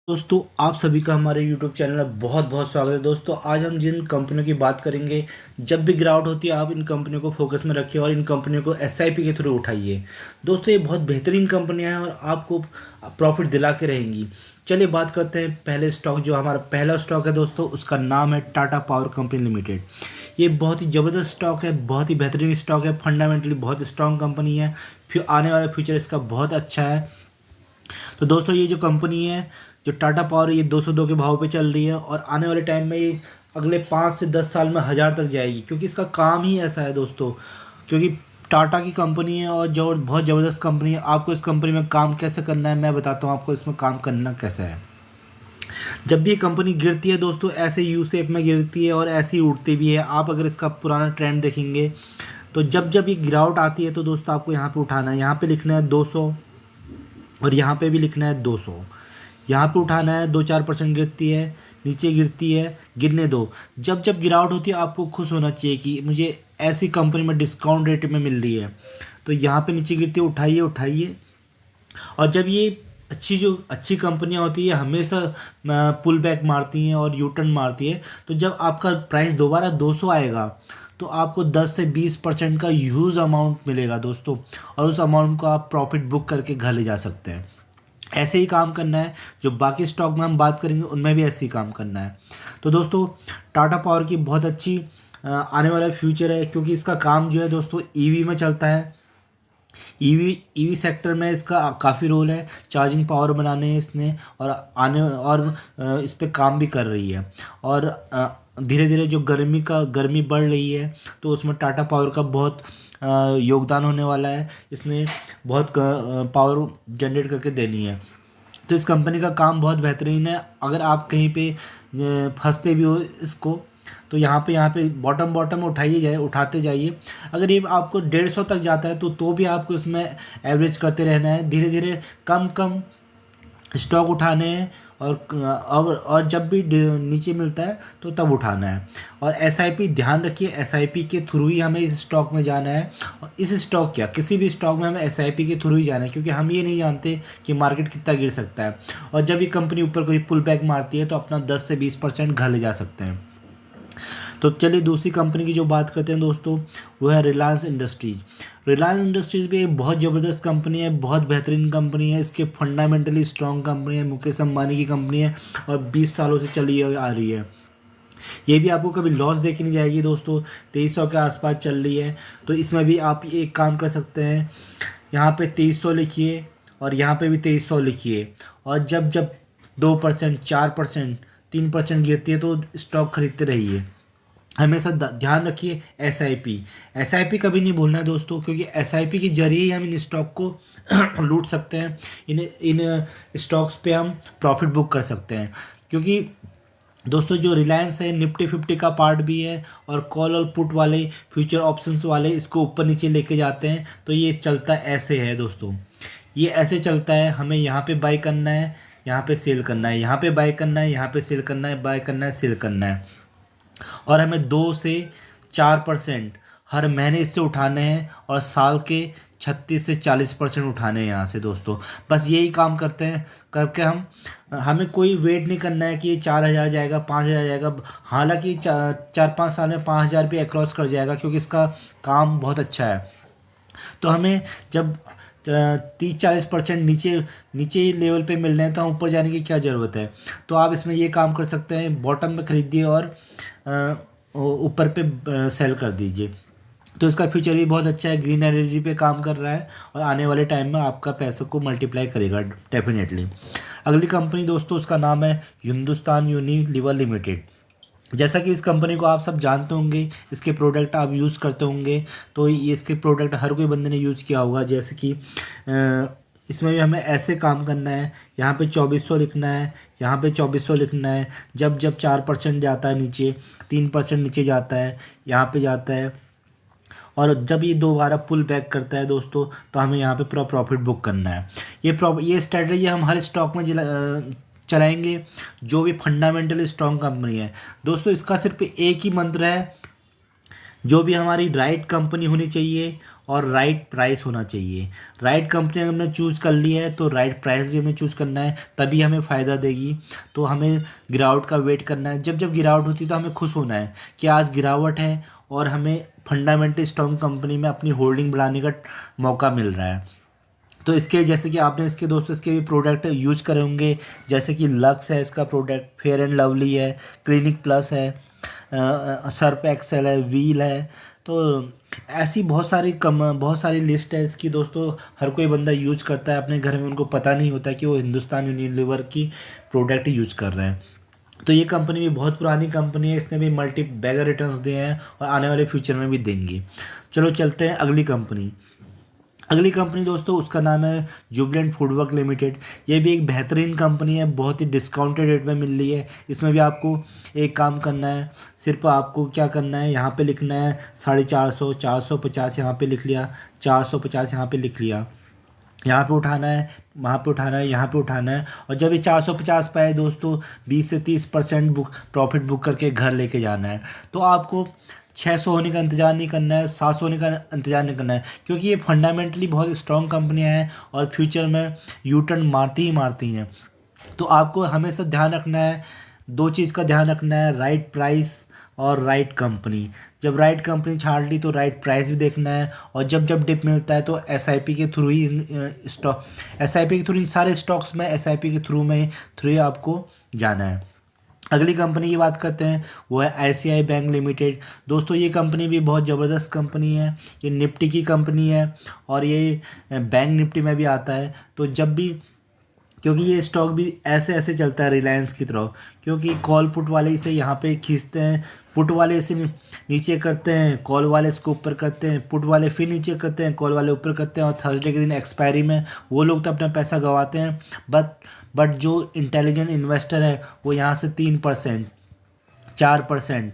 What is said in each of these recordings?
दोस्तों आप सभी का हमारे YouTube चैनल में बहुत बहुत स्वागत है। दोस्तों आज हम जिन कंपनियों की बात करेंगे, जब भी गिरावट होती है आप इन कंपनियों को फोकस में रखिए और इन कंपनियों को SIP के थ्रू उठाइए। दोस्तों ये बहुत बेहतरीन कंपनियां हैं और आपको प्रॉफिट दिला के रहेंगी। चलिए बात करते हैं पहले स्टॉक। जो हमारा पहला स्टॉक है दोस्तों, उसका नाम है टाटा पावर कंपनी लिमिटेड। ये बहुत ही ज़बरदस्त स्टॉक है, बहुत ही बेहतरीन स्टॉक है, फंडामेंटली बहुत स्ट्रांग कंपनी है। फिर आने वाला फ्यूचर इसका बहुत अच्छा है। तो दोस्तों ये जो कंपनी है, जो टाटा पावर, ये 202 के भाव पे चल रही है और आने वाले टाइम में ये अगले 5 से 10 साल में 1000 तक जाएगी, क्योंकि इसका काम ही ऐसा है दोस्तों। क्योंकि टाटा की कंपनी है और जो बहुत ज़बरदस्त कंपनी है। आपको इस कंपनी में काम कैसे करना है मैं बताता हूँ आपको इसमें काम करना कैसा है। जब भी ये कंपनी गिरती है दोस्तों, ऐसे यू शेप में गिरती है और ऐसे ही उठती भी है। आप अगर इसका पुराना ट्रेंड देखेंगे तो जब जब ये गिरावट आती है तो दोस्तों आपको यहाँ पे उठाना है। यहाँ पे लिखना है 200 और यहाँ पे भी लिखना है 200। यहाँ पे उठाना है। 2-4% गिरती है, नीचे गिरती है, गिरने दो। जब जब गिरावट होती है आपको खुश होना चाहिए कि मुझे ऐसी कंपनी में डिस्काउंट रेट में मिल रही है। तो यहाँ पे नीचे गिरती है, उठाइए उठाइए। और जब ये जो अच्छी कंपनियां होती है हमेशा पुल बैक मारती हैं और यू टर्न मारती है। तो जब आपका प्राइस दोबारा 200 आएगा तो आपको 10 से 20% का ह्यूज अमाउंट मिलेगा दोस्तों, और उस अमाउंट को आप प्रॉफिट बुक करके घर ले जा सकते हैं। ऐसे ही काम करना है। जो बाकी स्टॉक में हम बात करेंगे उनमें भी ऐसे ही काम करना है। तो दोस्तों टाटा पावर की बहुत अच्छी आने वाला फ्यूचर है, क्योंकि इसका काम जो है दोस्तों ईवी में चलता है। ईवी सेक्टर में इसका काफ़ी रोल है। चार्जिंग पावर बनाने इसने और इस पे काम भी कर रही है। और धीरे धीरे जो गर्मी बढ़ रही है तो उसमें टाटा पावर का बहुत योगदान होने वाला है। इसने बहुत पावर जनरेट करके देनी है। तो इस कंपनी का काम बहुत बेहतरीन है। अगर आप कहीं पे फंसते भी हो इसको, तो यहाँ पे बॉटम बॉटम उठाते जाइए। अगर ये आपको 150 तक जाता है तो भी आपको इसमें एवरेज करते रहना है। धीरे धीरे कम कम स्टॉक उठाने हैं और जब भी नीचे मिलता है तो तब उठाना है। और SIP ध्यान रखिए, SIP के थ्रू ही हमें इस स्टॉक में जाना है। और इस स्टॉक क्या किसी भी स्टॉक में हमें SIP के थ्रू ही जाना है, क्योंकि हम ये नहीं जानते कि मार्केट कितना गिर सकता है। और जब ये कंपनी ऊपर कोई पुल बैक मारती है तो अपना 10 से 20% घर ले जा सकते हैं। तो चलिए दूसरी कंपनी की जो बात करते हैं दोस्तों, वो है रिलायंस इंडस्ट्रीज़। रिलायंस इंडस्ट्रीज़ भी एक बहुत ज़बरदस्त कंपनी है, बहुत बेहतरीन कंपनी है। इसके फंडामेंटली स्ट्रॉन्ग कंपनी है, मुकेश अंबानी की कंपनी है और 20 सालों से चली आ रही है। ये भी आपको कभी लॉस देखी नहीं जाएगी दोस्तों। 2300 के आसपास चल रही है। तो इसमें भी आप एक काम कर सकते हैं, यहाँ पे 2300 लिखिए और यहाँ पे भी 2300 लिखिए। और जब जब 2%, 4%, 3% गिरती है तो स्टॉक खरीदते रहिए। हमेशा ध्यान रखिए SIP कभी नहीं भूलना है दोस्तों, क्योंकि SIP के जरिए ही हम इन स्टॉक को लूट सकते हैं। इन स्टॉक्स पे हम प्रॉफिट बुक कर सकते हैं। क्योंकि दोस्तों जो रिलायंस है निफ्टी 50 का पार्ट भी है और कॉल और पुट वाले फ्यूचर ऑप्शंस वाले इसको ऊपर नीचे लेके जाते हैं। तो ये चलता ऐसे है दोस्तों, ये ऐसे चलता है। हमें यहाँ पे बाई करना है, यहाँ पे सेल करना है, यहाँ पे बाई करना है, यहाँ पे सेल करना है, बाई करना है, सेल करना है। और हमें 2 से 4% हर महीने इससे उठाने हैं और साल के 36 से 40% उठाने हैं यहाँ से दोस्तों। बस यही काम करते हैं करके हमें कोई वेट नहीं करना है कि ये 4000 जाएगा, 5000 जाएगा। हालांकि 4-5 साल में 5000 पे अक्रॉस कर जाएगा, क्योंकि इसका काम बहुत अच्छा है। तो हमें जब 30-40% नीचे नीचे लेवल पे मिल रहे हैं तो हम ऊपर जाने की क्या ज़रूरत है। तो आप इसमें ये काम कर सकते हैं, बॉटम में खरीदिए और ऊपर पे सेल कर दीजिए। तो इसका फ्यूचर भी बहुत अच्छा है, ग्रीन एनर्जी पे काम कर रहा है और आने वाले टाइम में आपका पैसों को मल्टीप्लाई करेगा डेफिनेटली। अगली कंपनी दोस्तों, उसका नाम है हिंदुस्तान यूनिलीवर लिमिटेड। जैसा कि इस कंपनी को आप सब जानते होंगे, इसके प्रोडक्ट आप यूज़ करते होंगे। तो ये इसके प्रोडक्ट हर कोई बंदे ने यूज़ किया होगा। जैसे कि इसमें भी हमें ऐसे काम करना है, यहाँ पे 2400 लिखना है, यहाँ पे 2400 लिखना है। जब जब 4% जाता है नीचे, 3% नीचे जाता है, यहाँ पे जाता है। और जब ये दोबारा पुल बैक करता है दोस्तों, तो हमें यहाँ पे पूरा प्रॉफिट बुक करना है। ये स्ट्रेटजी हम हर स्टॉक में चलाएंगे जो भी फंडामेंटली स्ट्रॉन्ग कंपनी है दोस्तों। इसका सिर्फ एक ही मंत्र है, जो भी हमारी राइट कंपनी होनी चाहिए और राइट प्राइस होना चाहिए। राइट कंपनी अगर हमने चूज़ कर ली है तो राइट प्राइस भी हमें चूज़ करना है, तभी हमें फ़ायदा देगी। तो हमें गिरावट का वेट करना है। जब जब गिरावट होती है तो हमें खुश होना है कि आज गिरावट है और हमें फंडामेंटली स्ट्रॉन्ग कंपनी में अपनी होल्डिंग बढ़ाने का मौका मिल रहा है। तो इसके जैसे कि आपने इसके दोस्तों इसके भी प्रोडक्ट यूज करे होंगे, जैसे कि लक्स है इसका प्रोडक्ट, फेयर एंड लवली है, क्लिनिक प्लस है, सर्फ एक्सेल है, व्हील है। तो ऐसी बहुत सारी लिस्ट है इसकी दोस्तों। हर कोई बंदा यूज करता है अपने घर में, उनको पता नहीं होता कि वो हिंदुस्तान यूनिलीवर की प्रोडक्ट यूज कर रहे हैं। तो ये कंपनी भी बहुत पुरानी कंपनी है, इसने भी मल्टी बैगर रिटर्न्स दिए हैं और आने वाले फ्यूचर में भी देंगी। चलो चलते हैं अगली कंपनी। अगली कंपनी दोस्तों उसका नाम है जुबिलेंट फूडवर्क लिमिटेड। ये भी एक बेहतरीन कंपनी है, बहुत ही डिस्काउंटेड रेट में मिल रही है। इसमें भी आपको एक काम करना है, सिर्फ आपको क्या करना है, यहाँ पे लिखना है 450, 450 यहाँ पे लिख लिया, 450 यहाँ पे लिख लिया, यहाँ पे उठाना है, वहाँ पे उठाना है, यहाँ पे उठाना है। और जब ये 450 पाए दोस्तों, 20 से 30% प्रॉफिट बुक करके घर लेके जाना है। तो आपको 600 होने का इंतज़ार नहीं करना है, 700 होने का इंतज़ार नहीं करना है, क्योंकि ये फंडामेंटली बहुत स्ट्रॉन्ग कंपनियाँ हैं और फ्यूचर में यू टर्न मारती हैं। तो आपको हमेशा ध्यान रखना है, दो चीज़ का ध्यान रखना है, राइट प्राइस और राइट कंपनी। जब राइट कंपनी छाड़ ली तो राइट प्राइस भी देखना है। और जब जब डिप मिलता है तो एसआईपी के थ्रू ही स्टॉक, एसआईपी के थ्रू इन सारे स्टॉक्स में एसआईपी के थ्रू ही आपको जाना है। अगली कंपनी की बात करते हैं, वो है आईसीआई बैंक लिमिटेड। दोस्तों ये कंपनी भी बहुत ज़बरदस्त कंपनी है, ये निफ्टी की कंपनी है और ये बैंक निफ्टी में भी आता है। तो जब भी, क्योंकि ये स्टॉक भी ऐसे ऐसे चलता है रिलायंस की तरह, क्योंकि कॉल पुट वाले इसे यहाँ पे खींचते हैं, पुट वाले इसे नीचे करते हैं, कॉल वाले इसको ऊपर करते हैं, पुट वाले फिर नीचे करते हैं, कॉल वाले ऊपर करते हैं, और थर्सडे के दिन एक्सपायरी में वो लोग तो अपना पैसा गंवाते हैं। बट जो इंटेलिजेंट इन्वेस्टर है वो यहाँ से 3%, 4%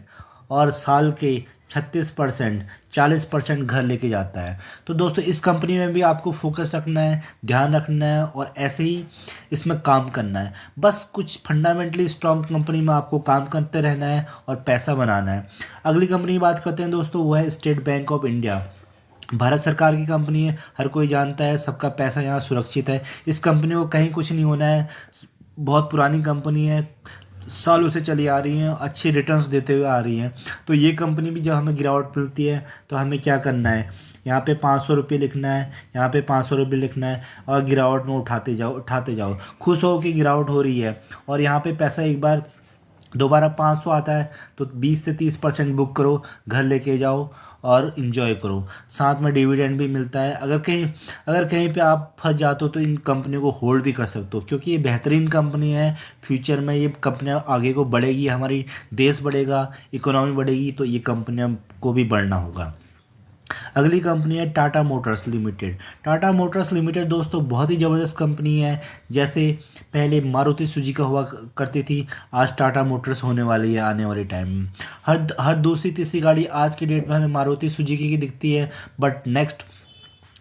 और साल के 36%, 40% घर लेके जाता है। तो दोस्तों इस कंपनी में भी आपको फोकस रखना है, ध्यान रखना है और ऐसे ही इसमें काम करना है। बस कुछ फंडामेंटली स्ट्रॉन्ग कंपनी में आपको काम करते रहना है और पैसा बनाना है। अगली कंपनी की बात करते हैं दोस्तों, वो है state bank of India. Bharat सरकार की कंपनी है, हर कोई जानता है, सबका पैसा यहाँ सुरक्षित है। इस कंपनी को कहीं कुछ नहीं होना है, बहुत पुरानी कंपनी है, सालों से चली आ रही हैं, अच्छे रिटर्न्स देते हुए आ रही हैं। तो ये कंपनी भी जब हमें गिरावट मिलती है तो हमें क्या करना है, यहाँ पे 500 रुपये लिखना है, यहाँ पे 500 रुपये लिखना है और गिरावट में उठाते जाओ। खुश हो कि गिरावट हो रही है और यहाँ पे पैसा एक बार दोबारा 500 आता है तो 20 से 30% बुक करो, घर लेके जाओ और इन्जॉय करो। साथ में डिविडेंड भी मिलता है। अगर कहीं पे आप फंस जाते हो तो इन कंपनियों को होल्ड भी कर सकते हो, क्योंकि ये बेहतरीन कंपनी है। फ्यूचर में ये कंपनियां आगे को बढ़ेगी, हमारी देश बढ़ेगा, इकोनॉमी बढ़ेगी, तो ये कंपनियां को भी बढ़ना होगा। अगली कंपनी है Tata Motors limited. Tata Motors limited दोस्तों बहुत ही ज़बरदस्त कंपनी है। जैसे पहले मारुति सुजुकी हुआ करती थी, आज टाटा मोटर्स होने वाली है आने वाले टाइम में। हर दूसरी तीसरी गाड़ी आज की डेट में हमें मारुति सुजुकी की दिखती है, बट नेक्स्ट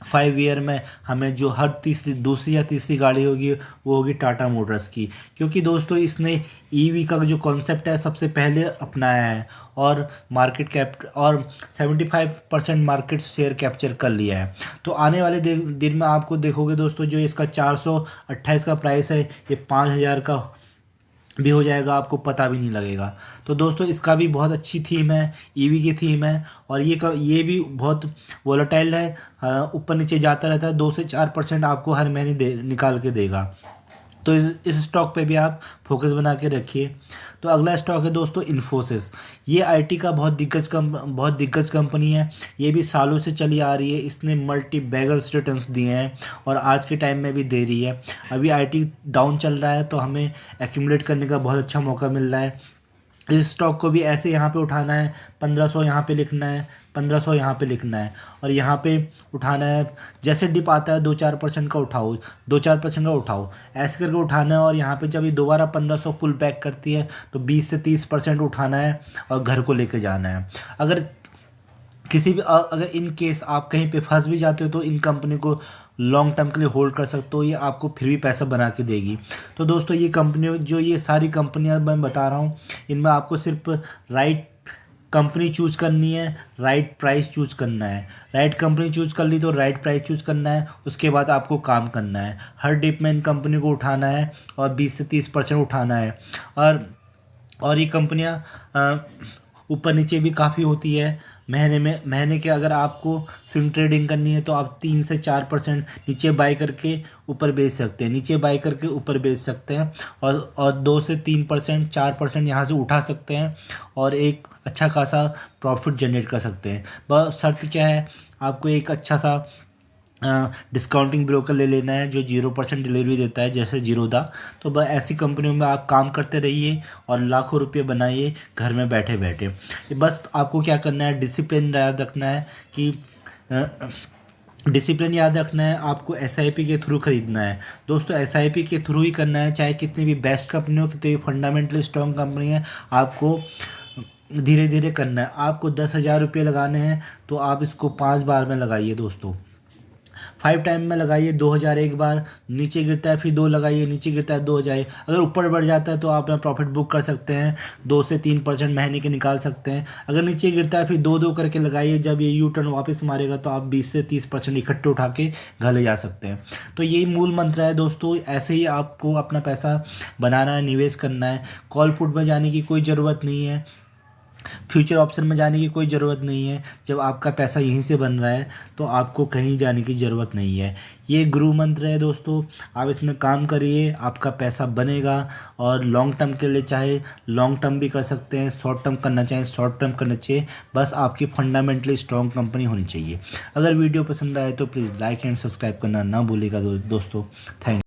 5 ईयर में हमें जो हर दूसरी या तीसरी गाड़ी होगी वो होगी टाटा मोटर्स की। क्योंकि दोस्तों इसने ईवी का जो कॉन्सेप्ट है सबसे पहले अपनाया है और मार्केट कैप और 75% मार्केट शेयर कैप्चर कर लिया है। तो आने वाले दिन में आपको देखोगे दोस्तों, जो इसका 428 का प्राइस है, ये 5000 का भी हो जाएगा, आपको पता भी नहीं लगेगा। तो दोस्तों इसका भी बहुत अच्छी थीम है, ईवी की थीम है और ये भी बहुत वोलेटाइल है, ऊपर नीचे जाता रहता है, 2 से 4% आपको हर महीने निकाल के देगा। तो इस स्टॉक पे भी आप फोकस बना के रखिए। तो अगला स्टॉक है दोस्तों इन्फोसिस। ये आईटी का बहुत दिग्गज कंपनी है, ये भी सालों से चली आ रही है। इसने मल्टी बैगर्स रिटर्न्स दिए हैं और आज के टाइम में भी दे रही है। अभी आईटी डाउन चल रहा है तो हमें एक्यूमुलेट करने का बहुत अच्छा मौका मिल रहा है। इस स्टॉक को भी ऐसे यहाँ पे उठाना है, 1500 यहाँ पे लिखना है, 1500 यहाँ पे लिखना है और यहाँ पे उठाना है। जैसे डिप आता है 2-4% का उठाओ, 2-4% का उठाओ, ऐसे करके उठाना है। और यहाँ पे जब ये दोबारा 1500 पुल बैक करती है तो 20 से 30% उठाना है और घर को लेके जाना है। अगर इन केस आप कहीं पे फंस भी जाते हो तो इन कंपनी को लॉन्ग टर्म के लिए होल्ड कर सकते हो, ये आपको फिर भी पैसा बना के देगी। तो दोस्तों ये सारी कंपनियां मैं बता रहा हूँ, इनमें आपको सिर्फ राइट कंपनी चूज़ करनी है, राइट प्राइस चूज़ करना है। राइट कंपनी चूज़ कर ली तो राइट प्राइस चूज़ करना है, उसके बाद आपको काम करना है। हर डिप में इन कंपनी को उठाना है और 20 से 30% उठाना है। और ये कंपनियाँ ऊपर नीचे भी काफ़ी होती है। महीने के अगर आपको स्विंग ट्रेडिंग करनी है तो आप 3 से 4% नीचे बाई करके ऊपर बेच सकते हैं, नीचे बाई करके ऊपर बेच सकते हैं, और 2 से 3%, 4% यहाँ से उठा सकते हैं और एक अच्छा खासा प्रॉफिट जनरेट कर सकते हैं। बस शर्त क्या है, आपको एक अच्छा सा डिस्काउंटिंग ब्रोकर ले लेना है जो 0% डिलीवरी देता है, जैसे जीरोदा। तो बस ऐसी कंपनियों में आप काम करते रहिए और लाखों रुपये बनाइए घर में बैठे बैठे। बस आपको क्या करना है, डिसिप्लिन याद रखना है कि डिसिप्लिन याद रखना है। आपको एसआईपी के थ्रू खरीदना है दोस्तों, एसआईपी के थ्रू ही करना है। चाहे कितनी भी बेस्ट कंपनी हो, कितनी भी फंडामेंटली स्ट्रॉन्ग कंपनी है, आपको धीरे धीरे करना है। आपको 10,000 रुपये लगाने हैं तो आप इसको 5 बार में लगाइए दोस्तों। 5 टाइम में लगाइए, 2,000 एक बार, नीचे गिरता है फिर 2 लगाइए, नीचे गिरता है 2,000। अगर ऊपर बढ़ जाता है तो आप अपना प्रॉफिट बुक कर सकते हैं, 2 से 3% महीने के निकाल सकते हैं। अगर नीचे गिरता है फिर 2 करके लगाइए, जब ये यू टर्न वापस मारेगा तो आप 20 से 30% इकट्ठे उठा के घर ले जा सकते हैं। तो यही मूल मंत्र है दोस्तों, ऐसे ही आपको अपना पैसा बनाना है, निवेश करना है। कॉल पुट में जाने की कोई ज़रूरत नहीं है, फ्यूचर ऑप्शन में जाने की कोई ज़रूरत नहीं है। जब आपका पैसा यहीं से बन रहा है तो आपको कहीं जाने की ज़रूरत नहीं है। ये गुरु मंत्र है दोस्तों, आप इसमें काम करिए, आपका पैसा बनेगा। और लॉन्ग टर्म के लिए चाहे लॉन्ग टर्म भी कर सकते हैं, शॉर्ट टर्म करना चाहें शॉर्ट टर्म करना चाहिए। बस आपकी फंडामेंटली स्ट्रॉन्ग कंपनी होनी चाहिए। अगर वीडियो पसंद आए तो प्लीज़ लाइक एंड सब्सक्राइब करना ना भूलिएगा दोस्तों। थैंक